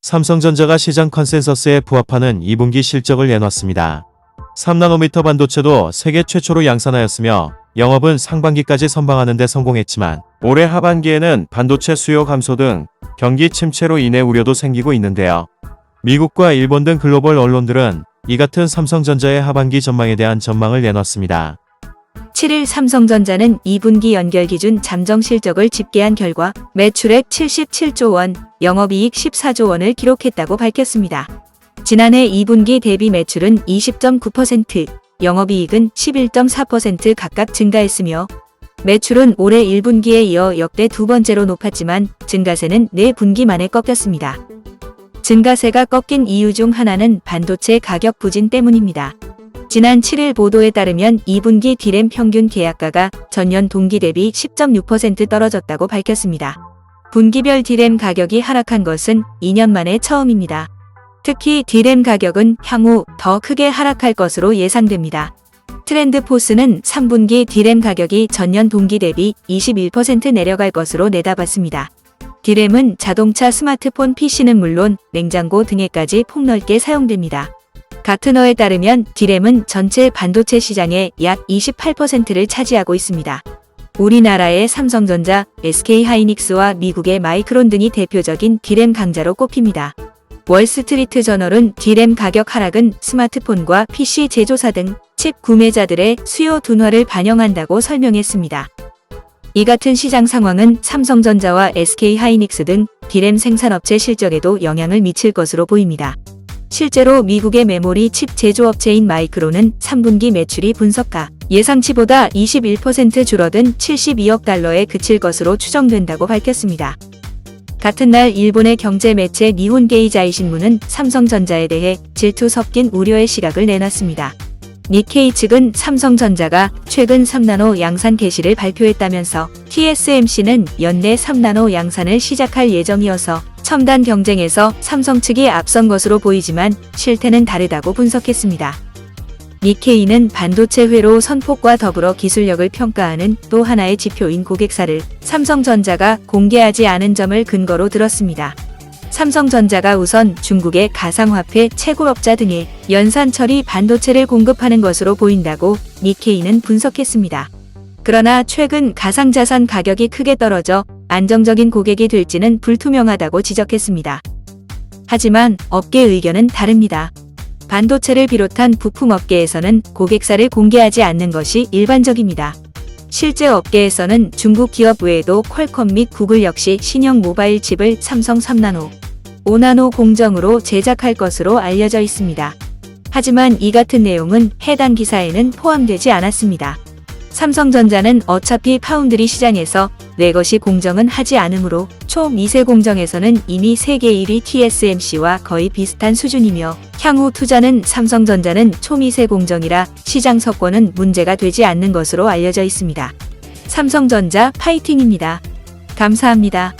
삼성전자가 시장 컨센서스에 부합하는 2분기 실적을 내놨습니다. 3나노미터 반도체도 세계 최초로 양산하였으며 영업은 상반기까지 선방하는 데 성공했지만 올해 하반기에는 반도체 수요 감소 등 경기 침체로 인해 우려도 생기고 있는데요. 미국과 일본 등 글로벌 언론들은 이 같은 삼성전자의 하반기 전망에 대한 전망을 내놨습니다. 7일 삼성전자는 2분기 연결 기준 잠정 실적을 집계한 결과 매출액 77조 원, 영업이익 14조 원을 기록했다고 밝혔습니다. 지난해 2분기 대비 매출은 20.9%, 영업이익은 11.4% 각각 증가했으며 매출은 올해 1분기에 이어 역대 두 번째로 높았지만 증가세는 4분기 만에 꺾였습니다. 증가세가 꺾인 이유 중 하나는 반도체 가격 부진 때문입니다. 지난 7일 보도에 따르면 2분기 D램 평균 계약가가 전년 동기 대비 10.6% 떨어졌다고 밝혔습니다. 분기별 D램 가격이 하락한 것은 2년 만에 처음입니다. 특히 D램 가격은 향후 더 크게 하락할 것으로 예상됩니다. 트렌드포스는 3분기 D램 가격이 전년 동기 대비 21% 내려갈 것으로 내다봤습니다. D램은 자동차, 스마트폰, PC는 물론 냉장고 등에까지 폭넓게 사용됩니다. 가트너에 따르면 D램은 전체 반도체 시장의 약 28%를 차지하고 있습니다. 우리나라의 삼성전자, SK하이닉스와 미국의 마이크론 등이 대표적인 D램 강자로 꼽힙니다. 월스트리트 저널은 D램 가격 하락은 스마트폰과 PC 제조사 등 칩 구매자들의 수요 둔화를 반영한다고 설명했습니다. 이 같은 시장 상황은 삼성전자와 SK하이닉스 등 D램 생산업체 실적에도 영향을 미칠 것으로 보입니다. 실제로 미국의 메모리 칩 제조업체인 마이크론은 3분기 매출이 분석가 예상치보다 21% 줄어든 72억 달러에 그칠 것으로 추정된다고 밝혔습니다. 같은 날 일본의 경제 매체 니혼게이자이 신문은 삼성전자에 대해 질투 섞인 우려의 시각을 내놨습니다. 니케이 측은 삼성전자가 최근 3나노 양산 개시를 발표했다면서 TSMC는 연내 3나노 양산을 시작할 예정이어서 첨단 경쟁에서 삼성 측이 앞선 것으로 보이지만 실태는 다르다고 분석했습니다. 니케이는 반도체 회로 선폭과 더불어 기술력을 평가하는 또 하나의 지표인 고객사를 삼성전자가 공개하지 않은 점을 근거로 들었습니다. 삼성전자가 우선 중국의 가상화폐 채굴업자 등에 연산 처리 반도체를 공급하는 것으로 보인다고 니케이는 분석했습니다. 그러나 최근 가상자산 가격이 크게 떨어져 안정적인 고객이 될지는 불투명하다고 지적했습니다. 하지만 업계 의견은 다릅니다. 반도체를 비롯한 부품업계에서는 고객사를 공개하지 않는 것이 일반적입니다. 실제 업계에서는 중국 기업 외에도 퀄컴 및 구글 역시 신형 모바일 칩을 삼성 3나노, 5나노 공정으로 제작할 것으로 알려져 있습니다. 하지만 이 같은 내용은 해당 기사에는 포함되지 않았습니다. 삼성전자는 어차피 파운드리 시장에서 내 것이 공정은 하지 않으므로 초미세 공정에서는 이미 세계 1위 TSMC와 거의 비슷한 수준이며 향후 투자는 삼성전자는 초미세 공정이라 시장 석권은 문제가 되지 않는 것으로 알려져 있습니다. 삼성전자 파이팅입니다. 감사합니다.